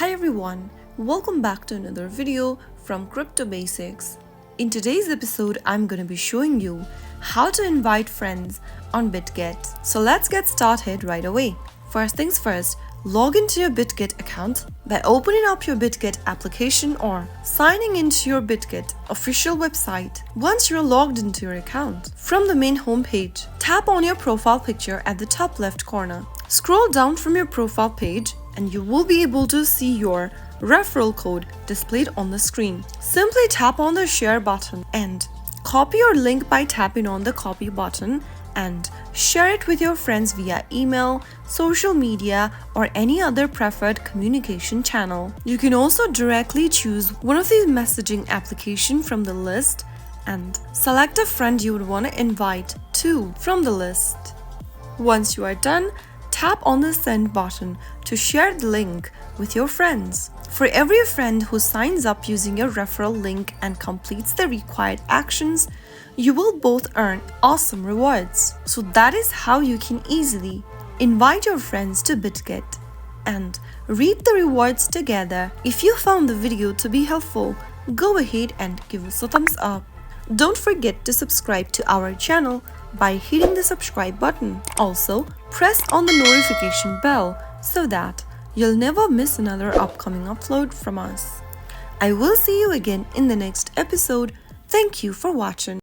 Hi everyone, welcome back to another video from Crypto Basics. In today's episode, I'm going to be showing you how to invite friends on Bitget. So let's get started right away. First things first, log into your Bitget account by opening up your Bitget application or signing into your Bitget official website. Once you're logged into your account, from the main homepage, tap on your profile picture at the top left corner. Scroll down from your profile page and you will be able to see your referral code displayed on the screen. Simply tap on the share button and copy your link by tapping on the copy button and share it with your friends via email, social media, or any other preferred communication channel. You can also directly choose one of these messaging applications from the list and select a friend you would want to invite to from the list. Once you are done, tap on the send button to share the link with your friends. For every friend who signs up using your referral link and completes the required actions, you will both earn awesome rewards. So that is how you can easily invite your friends to Bitget and reap the rewards together. If you found the video to be helpful, go ahead and give us a thumbs up. Don't forget to subscribe to our channel by hitting the subscribe button. Also, press on the notification bell so that you'll never miss another upcoming upload from us. I will see you again in the next episode. Thank you for watching.